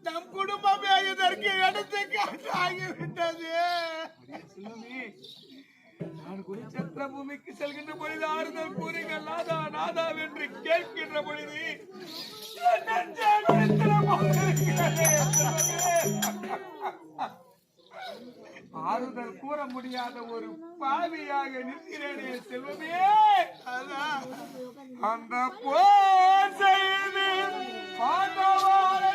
நம் குடும்பமே இதற்கு எடுத்துக்காட்டு ஆகிவிட்டது. நான் குருச்சத்திர பூமிக்கு செல்கின்ற பொழுது ஆறுதல் கூறுங்கள் நாதா நாதா என்று கேட்கின்ற பொழுது ஆறுதல் கூற முடியாத ஒரு பாவியாக நிற்கிறேனே செல்வமே. அந்த போர் செய்து பாண்டவாரை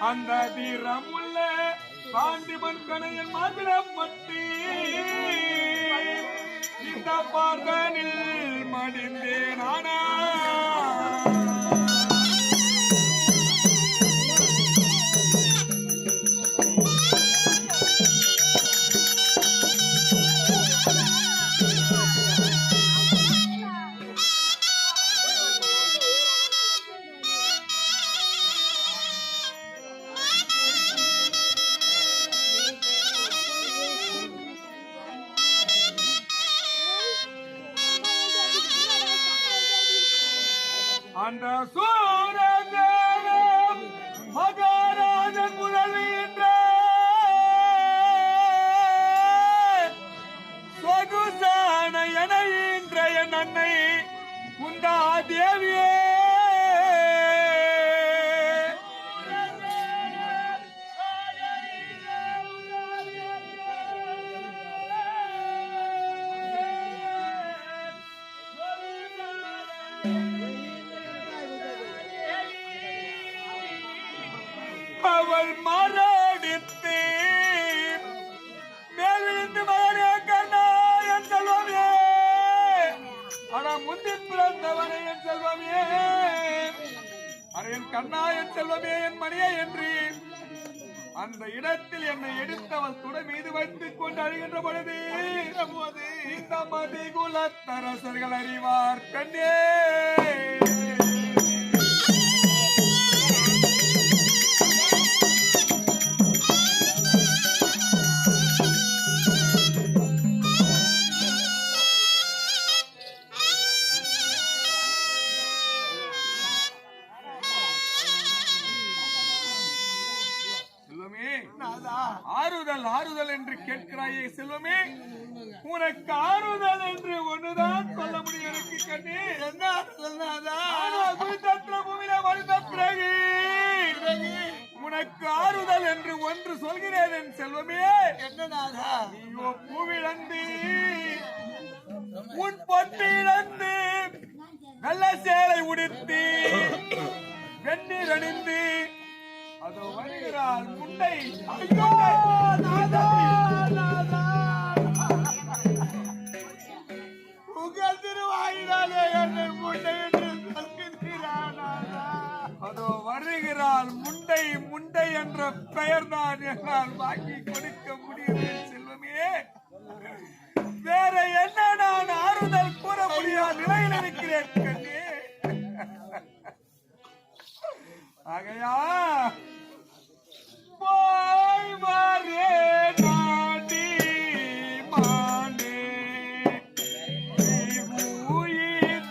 அந்த தீரமுள்ள காண்டிமன் கணையன் மாத்திரப்பட்டு இந்த பார்த்தனில் மடிந்தேன் ஆனா அந்த சூரதேவம் மகாராஜன் முதல்கின்ற சொகுசான எனையின்ற என் அன்னை குந்தா தேவியே அவள் மாறாடித்து மேலிருந்து மகனே கண்ணா என் செல்வமே ஆனா முந்தி பிறந்தவனே என் செல்வமே அரை என் கண்ணா என் செல்வமே என் மணியே என்று அந்த இடத்தில் என்னை எடுத்தவள் துடை மீது வைத்துக் கொண்டு அழுகின்ற பொழுது இந்த மதி குலத்தரசர்கள் அறிவார் கண்ணே ஆறுதல் ஆறுதல் என்று கேட்கிறாயே செல்வமே உனக்கு ஆறுதல் என்று ஒண்ணுதான் சொல்ல முடியும் எனக்கு கண்ணே என்ன பூமியில வந்த பிறகு உனக்கு ஆறுதல் என்று ஒன்று சொல்கிறேன் என் செல்வமே என்னடாதா நீயோ பூவிழந்து உன் பொட்டு இழந்து நல்ல சேலை உடுத்தி வெந்நீர் அணிந்து அதோ வருகிறாள் முண்டை உங்கள் திருவாயினாலே என்னை முண்டை என்று சொல்கிறான் அதோ வருகிறாள் முண்டை முண்டை என்ற பெயர் தான் என்னால் வாங்கி கொடுக்க முடியும் செல்வமே வேற என்ன நான் ஆறுதல் கூற முடியாத நிலையில் இருக்கிறேன் கண்ணே ஆகையா போய் வரே நாடி மானே உயிர்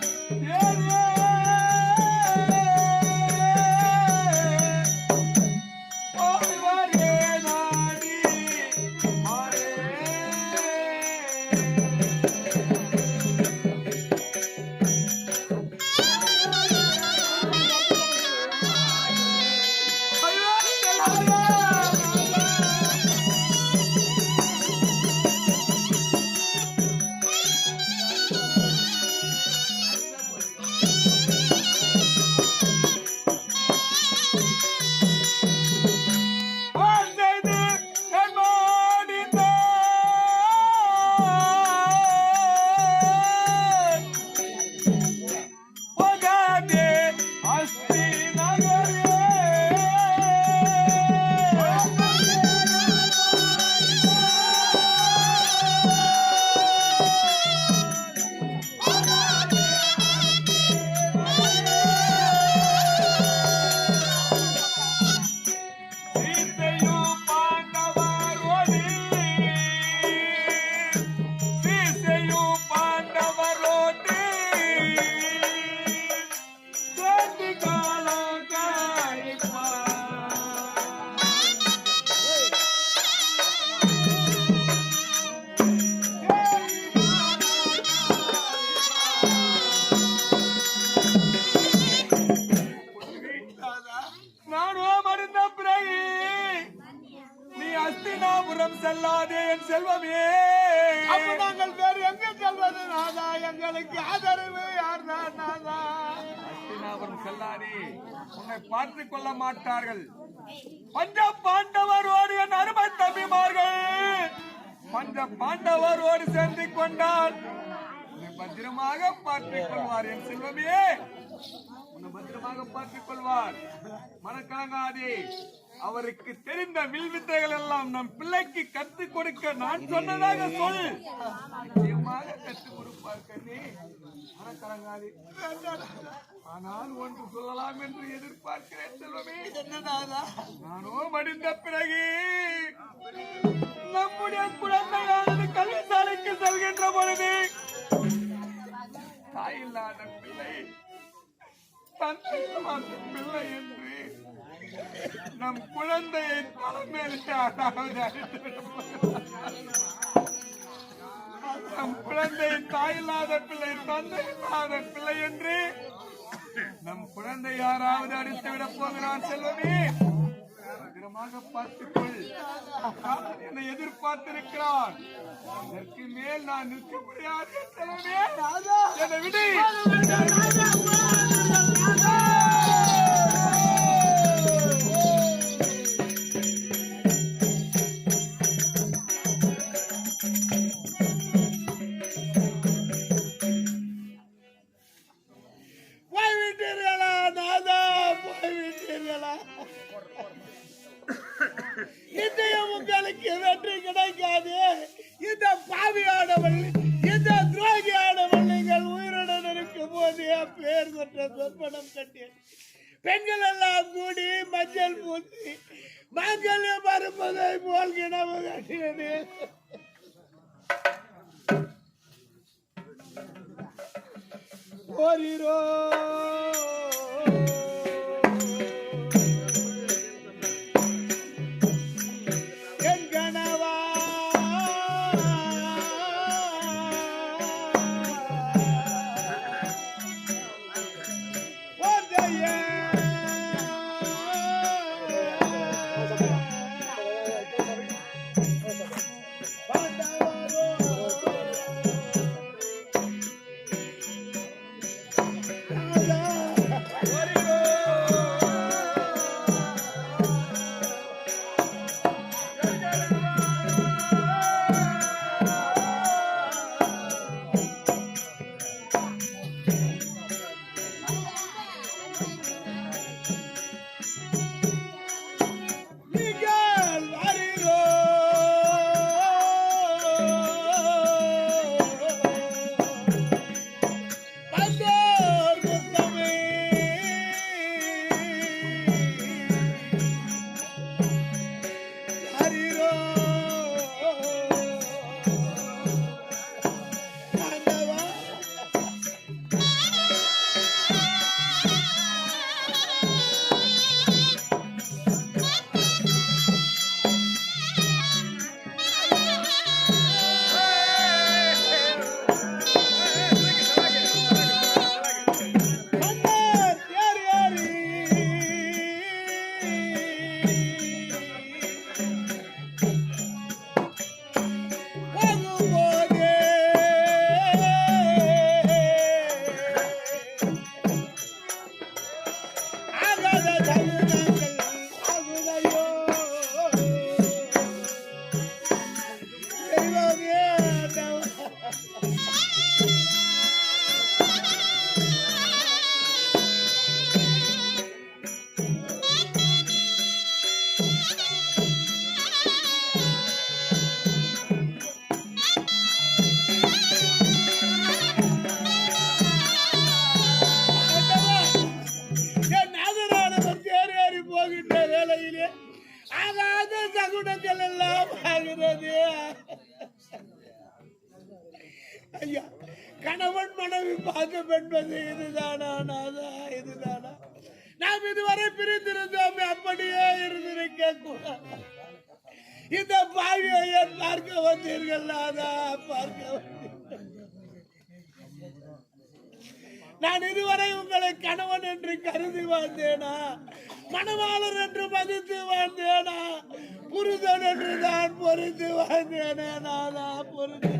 போய் வரே நாடி மானே தூரம் செல்லாதே என் செல்வமே. அப்ப நாங்கள் வேறு எங்க செல்வது நாதா? எங்களுக்கு ஆதரவு யார் நாதா? யாவரும் செல்லாதே, உன்னை பார்த்துக் கொள்ள மாட்டார்கள். பஞ்ச பாண்டவரோடு என் அருமை தம்பிமார்கள் பஞ்ச பாண்டவரோடு சேர்ந்து கொண்டால் உன்னை பத்திரமாக பார்த்துக் கொள்வார். என் செல்வமே, உன்னை பத்திரமாக பார்த்துக் கொள்வார். மனக்கலங்காதே. அவருக்கு தெரிந்த வில்வித்தைகள் எல்லாம் நம் பிள்ளைக்கு கற்றுக் கொடுக்க நான் சொன்னதாக சொல். நிச்சயமாக கற்றுக் கொடுப்பார் கண்ணே. மனக்கலங்காதே. ஆனால் ஒன்று சொல்லலாம் என்று எதிர்பார்க்கிறேன் செல்வமே. என்னடாதா? நானோ மடிந்த பிறகு நம்முடைய குழந்தையானது கல்விசாலைக்கு செல்கின்ற பொழுது தாயில்லாத பிள்ளை தந்தை பிள்ளை என்று நம் குழந்தையை தலைமையில் நம் குழந்தை தாயில்லாத பிள்ளை தந்தை இல்லாத பிள்ளை என்று நம் குழந்தை யாராவது அடித்து விடப் போகிறான் செல்வமே. பத்திரமாக பார்த்துக்கொள். என்னை எதிர்பார்த்திருக்கிறான். இதற்கு மேல் நான் நிற்க முடியாது செல்வமே. என்னை விடு. போய்விட்டீர்களா நாதா? போய்விட்டீர்களா? இன்றையும் உங்களுக்கு வெற்றி கிடைக்காது. இந்த பாவியானவள், இந்த துரோகியானவள் நீங்கள் உயிருடன் இருக்கும் போது பேர் பெற்ற சொற்பனம் கட்டேன். பெண்கள் எல்லாம் கூடி மஞ்சள் பூசி மஞ்சள் மறுப்பதை போல் கிணவு கட்டியது. ஓரிரோ என் கணவா ஐயா, கணவன் மனைவி பாகம் என்பது இதுதானா நாதா? இதுதானா? நாம் இதுவரை பிரிந்திருந்தோம், அப்படியே இருந்திருக்க கூடாது. இந்த பாவியை ஏன் பார்க்க வந்தீர்கள் நாதா? பார்க்க வந்தீர்கள். நான் இதுவரை உங்களை கணவன் என்று கருதி வாழ்ந்தேனா? மணவாளர் என்று மதித்து வாழ்ந்தேனா? புரிதல் என்று நான் பொறித்து வாழ்ந்தேனே நாதா? பொறித்து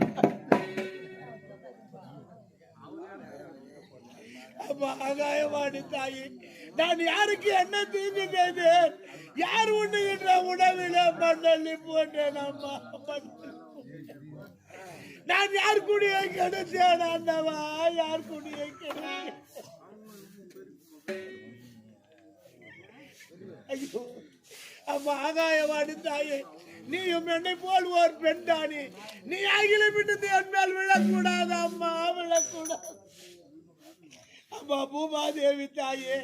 அம்மா ஆகாயவாடி தாயே, நான் யாருக்கு என்ன தீங்கு செய்தேன்? யார் உண்ணுகின்ற உணவில மண்ணள்ளி போட்டேன் அம்மா, நான் யார் குடியை கெடுத்தேன் அண்ணவா, யார் குடியை கெடுத்தேன்? ஐயோ அம்மா ஆகாயவாடி தாயே, நீயும் என்னை போல் ஒரு பெண் தானே, நீ ஆகில விட்டு என் மேல் விழக்கூடாது அம்மா, விழக்கூடாது அம்மா. பூமாதேவி தாயே,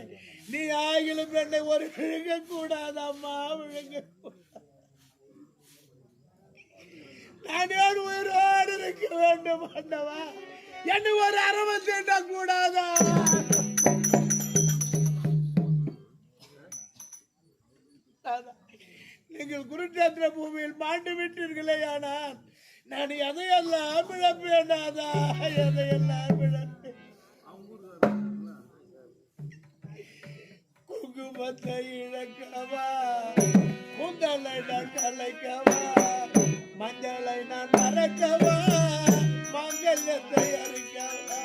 நீ ஆகிலும் என்னை ஒரு விழுங்க கூடாது அம்மா, விழுங்க. நான் ஏன் உயிரோடு இருக்க வேண்டும் அண்ணவா, என்னை ஒரு அரவ தீண்ட கூடாதா? நீங்கள் குருச்சேத்திர பூமியில் மாண்டு விட்டீர்களே, ஆனால் நான் எதையெல்லாம் இழப்பேன் நாதா, எதையெல்லாம் இழப்பேன். குங்குமத்தை இழக்கவா, உங்களை நான் கலைக்கவா, மஞ்சளை நான் மறக்கவா, மங்கல்யத்தை அறுக்கவா.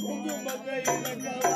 குங்குமத்தை இழக்கவா,